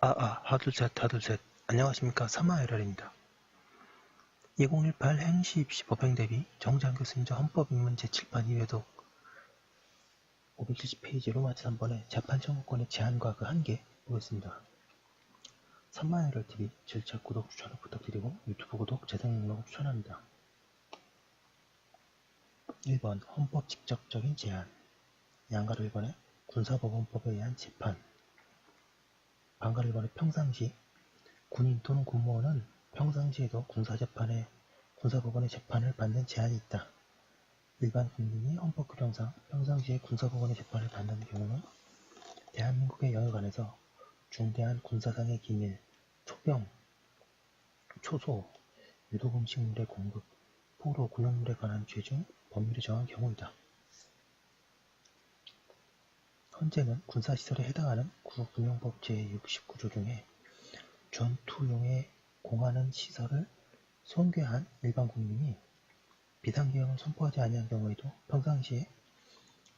하둘셋. 안녕하십니까. 사마에럴입니다. 2018 행시 입시 법행 대비 정재환 교수님자 헌법입문 제7판 이외에도 570페이지 로마지 3번에 재판 청구권의 제한과 그 한계 보겠습니다. 사마에럴TV 절차 구독 추천을 부탁드리고 유튜브 구독, 재생 목록을 추천합니다. 1번 헌법 직접적인 제한. 양가를 1번에 군사법원법에 의한 재판. 반가를 1번에 평상시 군인 또는 군무원은 평상시에도 군사법원의 재판을 받는 제한이 있다. 일반 국민이 헌법규정상 평상시에 군사법원의 재판을 받는 경우는 대한민국의 영역 안에서 중대한 군사상의 기밀, 초병, 초소, 유독음식물의 공급, 포로, 군용물에 관한 죄 중 법률이 정한 경우이다. 헌재는 군사시설에 해당하는 군용법 제69조 중에 전투용에 공하는 시설을 손괴한 일반 국민이 비상계엄을 선포하지 아니한 경우에도 평상시에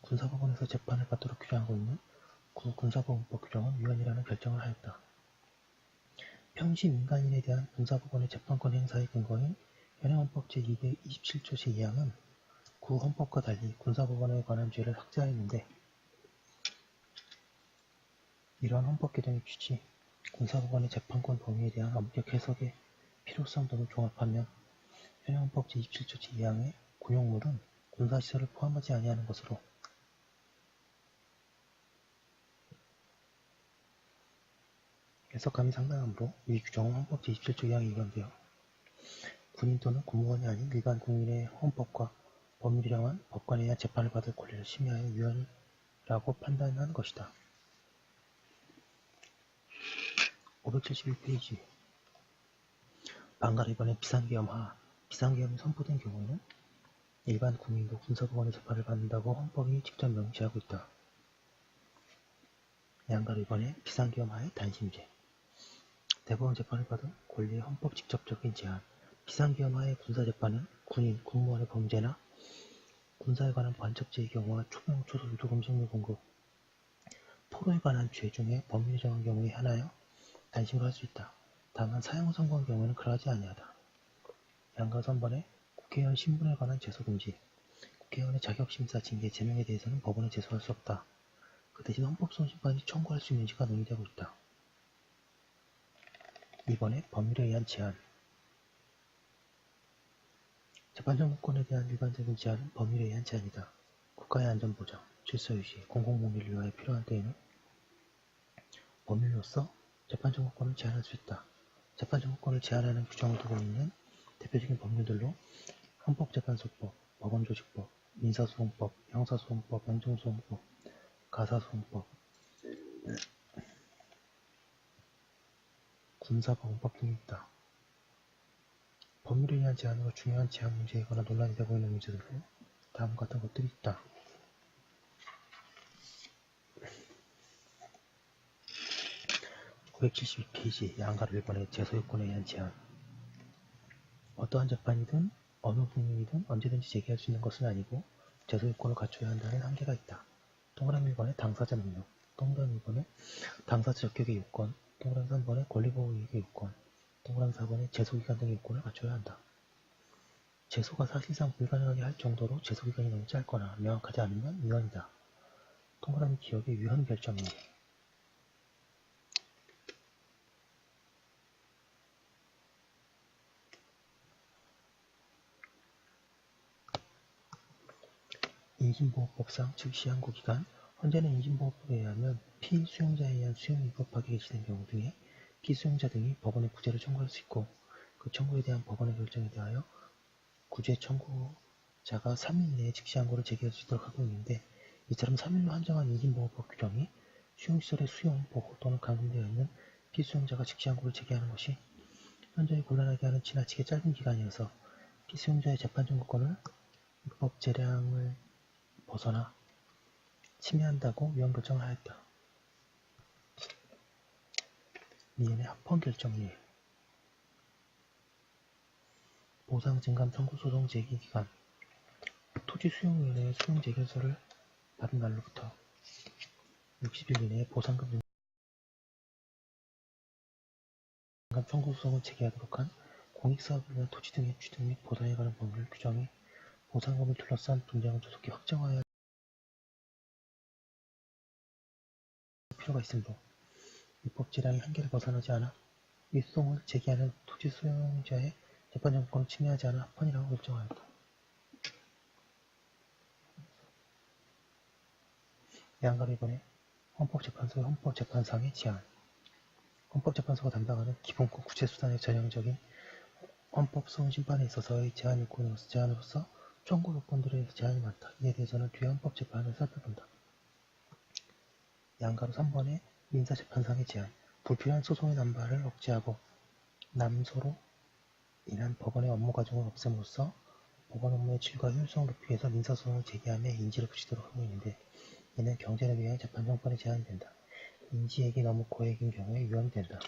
군사법원에서 재판을 받도록 규정하고 있는 군사법원법 규정은 위헌이라는 결정을 하였다. 평시 민간인에 대한 군사법원의 재판권 행사의 근거인 현행헌법 제227조 제2항은 군헌법과 달리 군사법원에 관한 죄를 삭제하였는데 이러한 헌법 개정의 취지, 군사법원의 재판권 범위에 대한 엄격 해석의 필요성 등을 종합하면 현행헌법 제27조 제2항의 군용물은 군사시설을 포함하지 아니하는 것으로 해석감이 상당하므로 이 규정은 헌법 제27조 2항에 위반되어 군인 또는 군무원이 아닌 일반 국민의 헌법과 법률이 정한 법관에 의한 재판을 받을 권리를 침해하여 위헌이라고 판단한 것이다. 571페이지 반가를 1번에 비상계엄하. 비상계엄이 선포된 경우에는 일반 국민도 군사법원의 재판을 받는다고 헌법이 직접 명시하고 있다. 양가를 1번에 비상계엄하의 단심제. 대법원 재판을 받은 권리의 헌법 직접적인 제한. 비상계엄하의 군사재판은 군인, 군무원의 범죄나 군사에 관한 반척죄의 경우와 초병, 초소, 유독음식물 공급, 포로에 관한 죄 중에 법률이 정한 경우에 하나여 단심을 할 수 있다. 다만 사형을 선고한 경우에는 그러하지 아니하다. 양가 3번에 국회의원 신분에 관한 제소금지. 국회의원의 자격심사, 징계, 제명에 대해서는 법원에 제소할 수 없다. 그 대신 헌법소원심판이 청구할 수 있는지가 논의되고 있다. 2번에 법률에 의한 제한. 재판정권에 대한 일반적인 제한은 법률에 의한 제한이다. 국가의 안전보장, 질서유지, 공공복리를 위하여 필요한 때에는 법률로서 재판정권을 제한할 수 있다. 재판정권을 제한하는 규정을 두고 있는 대표적인 법률들로 헌법재판소법, 법원조직법, 민사소송법, 형사소송법, 행정소송법, 가사소송법, 군사법원법 등이 있다. 법률에 의한 제한으로 중요한 제한 문제이거나 논란이 되고 있는 문제들로 다음과 같은 것들이 있다. 972페이지 양가를 1번의 제소요건에 의한 제한. 어떠한 재판이든 어느 국민이든 언제든지 제기할 수 있는 것은 아니고 제소요건을 갖춰야 한다는 한계가 있다. 동그라미 1번에 당사자 능력, 동그라미 2번에 당사자 적격의 요건, 동그라미 3번에 권리보호이익의 요건, 동그라미 4번에 제소기간 등의 요건을 갖춰야 한다. 제소가 사실상 불가능하게 할 정도로 제소기간이 너무 짧거나 명확하지 않으면 위헌이다. 동그라미 기억의 위헌 결정이 2인보호법상 즉 시한구기간. 헌재는 인신보호법에 의하면 피수용자에 의한 수용이 위법하게 개시된 경우 등에 피수용자 등이 법원에 구제를 청구할 수 있고 그 청구에 대한 법원의 결정에 대하여 구제 청구자가 3일 내에 즉시항고를 제기할 수 있도록 하고 있는데 이처럼 3일로 한정한 인신보호법 규정이 수용시설의 수용, 보호 또는 감금되어 있는 피수용자가 즉시항고를 제기하는 것이 현저히 곤란하게 하는 지나치게 짧은 기간이어서 피수용자의 재판 청구권을 입법 재량을 벗어나 침해한다고 위헌 결정을 하였다. 미연의 합헌 결정일. 보상 증감 청구 소송 제기 기간. 토지 수용위원회의 수용 재결서를 받은 날로부터 60일 이내에 보상금 청구 소송을 제기하도록 한 공익사업을 위한 토지 등의 취득 및 보상에 관한 법률 규정이 보상금을 둘러싼 분쟁을 조속히 확정하여야 할 필요가 있으므로 입법 재량의 한계를 벗어나지 않아 이 소송을 제기하는 토지 소유자의 재판 정권을 침해하지 않아 합헌이라고 결정하였다. 양가로 이번에 헌법재판소의 헌법재판상의 제안. 헌법재판소가 담당하는 기본권 구체수단의 전형적인 헌법소원 심판에 있어서의 제한 요건으로서 청구 요건들에 대해서 제한이 많다. 이에 대해서는 뒤에 헌법재판을 살펴본다. 양가로 3번의 민사재판상의 제한. 불필요한 소송의 남발을 억제하고 남소로 인한 법원의 업무 과정을 없앰으로써 법원 업무의 질과 효율성을 높이기 위해서 민사소송을 제기함에 인지를 붙이도록 하고 있는데 이는 경제를 위하여 재판 정권에 제한이 된다. 인지액이 너무 고액인 경우에 위헌이 된다.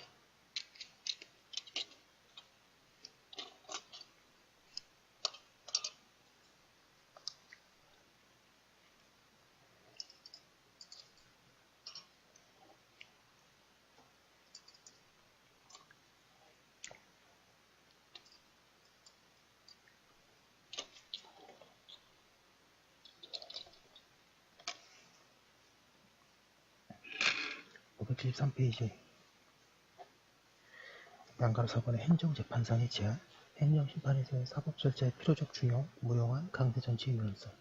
573페이지 양가로 4번의 행정재판상의 제한. 행정심판에서의 사법 절차의 필요적 중요, 무용한 강제 전치 유연성.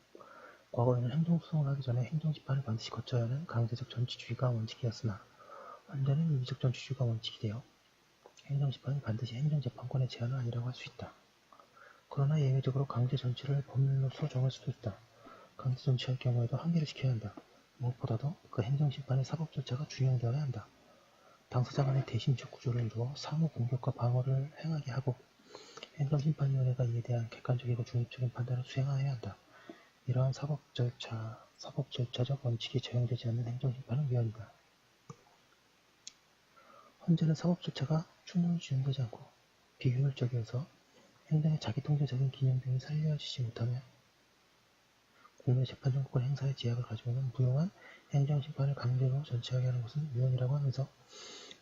과거에는 행정소송을 하기 전에 행정재판을 반드시 거쳐야 하는 강제적 전치주의가 원칙이었으나 현재는 유기적 전치주의가 원칙이 되어 행정재판이 반드시 행정재판권의 제한은 아니라고 할 수 있다. 그러나 예외적으로 강제 전치를 법률로서 정할 수도 있다. 강제 전치할 경우에도 한계를 지켜야 한다. 무엇보다도 그 행정심판의 사법 절차가 준용되어야 한다. 당사자 간의 대신적 구조를 이루어 상호 공격과 방어를 행하게 하고 행정심판위원회가 이에 대한 객관적이고 중립적인 판단을 수행하여야 한다. 이러한 사법절차적 원칙이 적용되지 않는 행정심판은 위헌이다. 헌재는 사법절차가 충분히 준용되지 않고 비효율적이어서 행정의 자기통제적인 기능 등이 살려지지 못하며 국내 재판정권 행사의 제약을 가지고 있는 무용한 행정심판을 강제로 전치하게 하는 것은 위헌이라고 하면서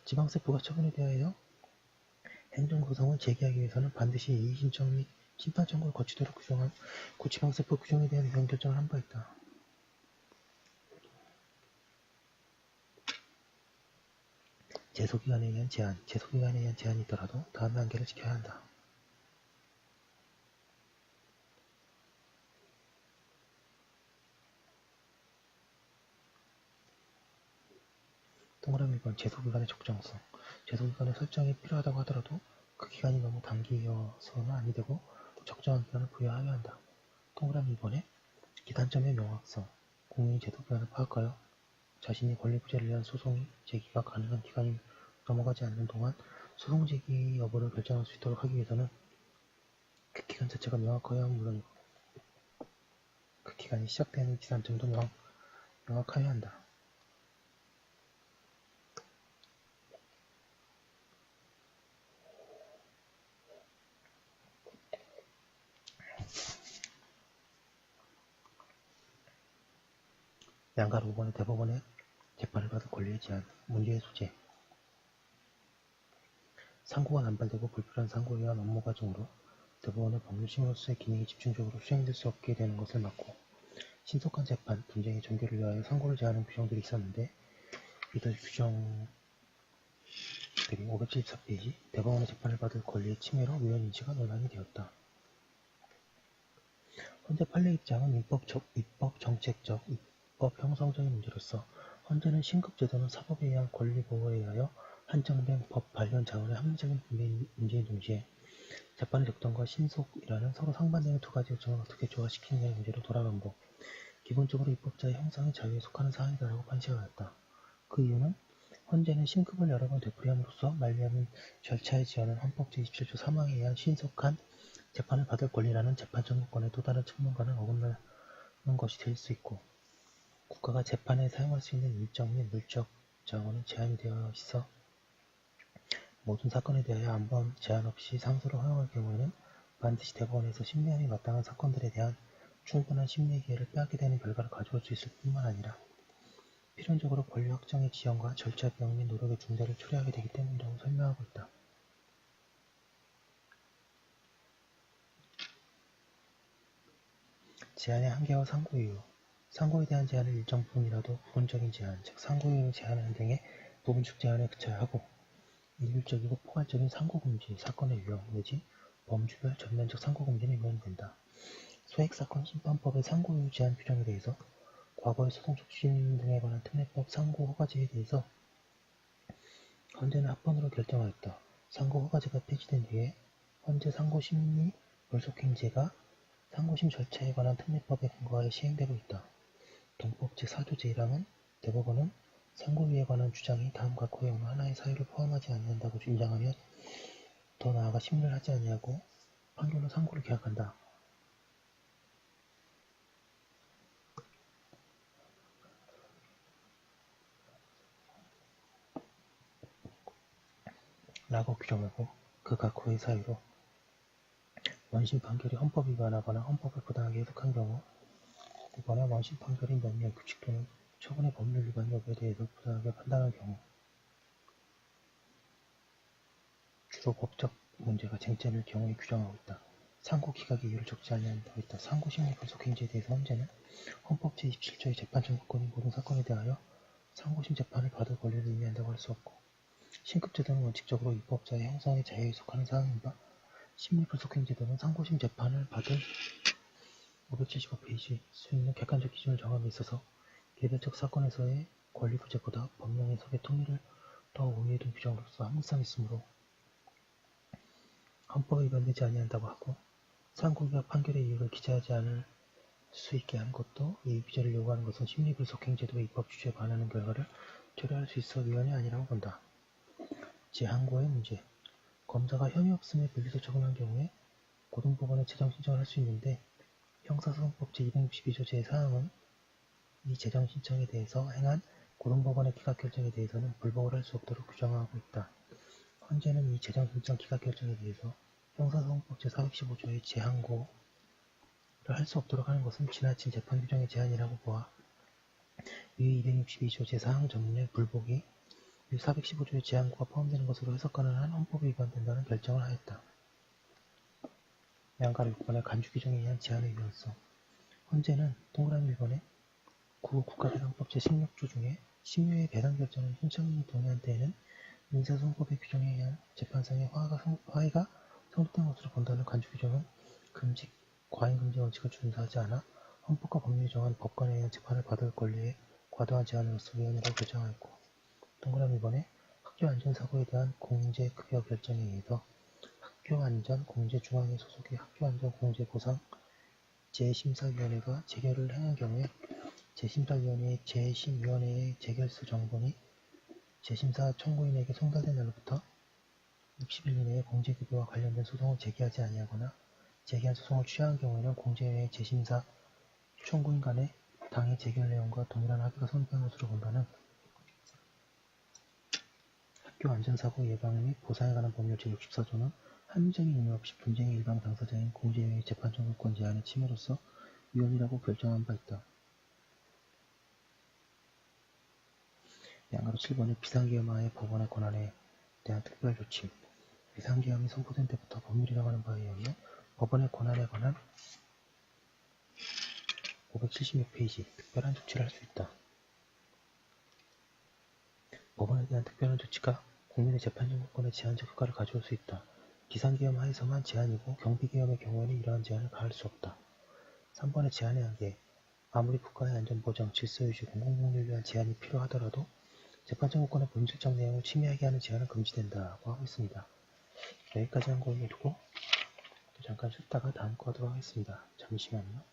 지방세포가 처분에 대하여 행정소송을 제기하기 위해서는 반드시 이의신청 및 심판청구를 거치도록 규정한 구지방세포 규정에 대한 위헌 결정을 한 바 있다. 제소기간에 의한 제한. 제소기간에 의한 제한이 있더라도 다음의 한계를 지켜야 한다. 동그라미 1번 제소기간의 적정성. 제소기간의 설정이 필요하다고 하더라도 그 기간이 너무 단기여서는 아니 되고 적정한 기간을 부여하여야 한다. 동그라미 2번에 기단점의 명확성. 국민이 제도기간을 파악하여 자신이 권리부재를 위한 소송 제기가 가능한 기간이 넘어가지 않는 동안 소송 제기 여부를 결정할 수 있도록 하기 위해서는 그 기간 자체가 명확하여야 하면 물론이고 그 기간이 시작되는 기산점도 명확하여야 한다. 양가로 5번의 대법원의 재판을 받을 권리의 제한. 문제의 소재. 상고가 남발되고 불필요한 상고에 의한 업무 과정으로 대법원의 법률심으로서의 기능이 집중적으로 수행될 수 없게 되는 것을 막고 신속한 재판, 분쟁의 전개를 위하여 상고를 제한하는 규정들이 있었는데 이들 규정들이 574페이지 대법원의 재판을 받을 권리의 침해로 위헌 인지가 논란이 되었다. 헌재 판례 입장은 입법 정책적, 입법 형성적인 문제로서 헌재는 신급제도는 사법에 의한 권리 보호에 의하여 한정된 법 발현 자원의 합리적인 문제인 동시에 재판의 적당과 신속이라는 서로 상반되는 두 가지 요청을 어떻게 조화시키느냐의 문제로 돌아가고 기본적으로 입법자의 형상의 자유에 속하는 사항이다라고 판시하였다. 그 이유는 헌재는 신급을 여러 번 되풀이함으로써 만리하는 절차의 지연은 헌법 제27조 3항에 의한 신속한 재판을 받을 권리라는 재판 청구권의 또 다른 측면과는 어긋나는 것이 될 수 있고 국가가 재판에 사용할 수 있는 일정 및 물적 자원은 제한이 되어 있어 모든 사건에 대하여 아무런 제한 없이 상소를 허용할 경우에는 반드시 대법원에서 심리함이 마땅한 사건들에 대한 충분한 심리의 기회를 빼앗게 되는 결과를 가져올 수 있을 뿐만 아니라 필연적으로 권리 확정의 지연과 절차 비용 및 노력의 중대를 초래하게 되기 때문이라고 설명하고 있다. 제한의 한계와 상고 이유. 상고에 대한 제한을 일정 부분이라도 부분적인 제한, 즉 상고의 제한을 등의 부분적 제한에 그쳐야 하고, 일률적이고 포괄적인 상고금지, 사건의 유형 내지 범주별 전면적 상고금지는 위헌된다. 소액사건 심판법의 상고이유 제한 규정에 대해서 과거의 소송 촉진 등에 관한 특례법 상고 허가제에 대해서 헌재는 합헌으로 결정하였다. 상고 허가제가 폐지된 뒤에 헌재 상고심리 불속행제가 상고심 절차에 관한 특례법에 근거하여 시행되고 있다. 동법 제4조 제1항은 대법원은 상고유예에 관한 주장이 다음 각호의 어느 하나의 사유를 포함하지 아니한다고 인정하면 더 나아가 심리를 하지 아니하고 판결로 상고를 기각한다. 라고 규정하고 그 각호의 사유로 원심 판결이 헌법 위반하거나 헌법을 부당하게 해석한 경우 이거나 원심 판결이 명령 규칙 또는 처분의 법률 위반 여부에 대해서 부당하게 판단할 경우 주로 법적 문제가 쟁점일 경우에 규정하고 있다. 상고 기각의 이유를 적지 않는다고 있다. 상고 심리 불속행지에 대해서 헌재는 헌법 제27조의 재판 청구권이 모든 사건에 대하여 상고심 재판을 받을 권리를 의미한다고 할 수 없고 신급제도는 원칙적으로 입법자의 형성의 자유에 속하는 사항인 바 심리불속행제도는 상고심 재판을 받을 575페이지 수 있는 객관적 기준을 정함에 있어서 개별적 사건에서의 권리 부재보다 법령 해석의 통일을 더 우위에 둔 규정으로서 합리성이 있으므로 헌법에 위반되지 아니한다고 하고 상고기각 판결의 이유를 기재하지 않을 수 있게 한 것도 이 기재를 요구하는 것은 심리불속행제도의 입법 취지에 반하는 결과를 초래할 수 있어 위헌이 아니라고 본다. 제 항고의 문제. 검사가 혐의 없음에 불리소 처분한 경우에 고등법원에 재정 신청을 할 수 있는데 형사소송법 제262조 제4항은 이 재정 신청에 대해서 행한 고등법원의 기각 결정에 대해서는 불복을 할 수 없도록 규정하고 있다. 헌재는 이 재정 신청 기각 결정에 대해서 형사소송법 제415조의 제 항고를 할 수 없도록 하는 것은 지나친 재판 규정의 제한이라고 보아 위 262조 제4항 전문의 불복이 위 415조의 제 항고가 포함되는 것으로 해석하는 한 헌법에 위반된다는 결정을 하였다. 양가로 6번의 간주 규정에 의한 제한의 위헌성. 헌재는 동그라미 1번에 국가배상법 제16조 중에 심유의 배상 결정을 신청인이 동의한 때에는 민사소송법의 규정에 의한 재판상의 화해가 성립된 것으로 본다는 간주 규정은 금지, 과잉금지 원칙을 준수하지 않아 헌법과 법률이 정한 법관에 의한 재판을 받을 권리에 과도한 제한으로서 위헌이라고 결정하였고, 동그라미 2번에 학교안전사고에 대한 공제급여 결정에 의해서 학교안전공제중앙회 소속의 학교안전공제보상 재심사위원회가 재결을 행한 경우에 재심사위원회의 재심위원회의 재결수 정본이 재심사 청구인에게 송달된 날로부터 60일 이내에 공제급여와 관련된 소송을 제기하지 아니하거나 제기한 소송을 취하한 경우에는 공제회의 재심사 청구인 간의 당해 재결 내용과 동일한 합의가 성립한 것으로 본다는 학교안전사고 예방 및 보상에 관한 법률 제64조는 합리적인 이유 없이 분쟁의 일방 당사자인 공제회의 재판 청구권 제한의 침해로서 위헌이라고 결정한 바 있다. 양가로 7번의 비상계엄하의 법원의 권한에 대한 특별조치. 비상계엄이 선포된 때부터 법률이라고 하는 바에 의하면 법원의 권한에 관한 576페이지 특별한 조치를 할 수 있다. 법원에 대한 특별한 조치가 국민의 재판 청구권에 제한적 효과를 가져올 수 있다. 비상계엄 하에서만 제한이고 경비계엄의 경우에는 이러한 제한을 가할 수 없다. 3번의 제한의 한계. 아무리 국가의 안전보장, 질서유지, 공공복리를 위한 제한이 필요하더라도 재판 청구권의 본질적 내용을 침해하게 하는 제한은 금지된다고 하고 있습니다. 여기까지 한 거를 두고 잠깐 쉬었다가 다음 거 하도록 하겠습니다. 잠시만요.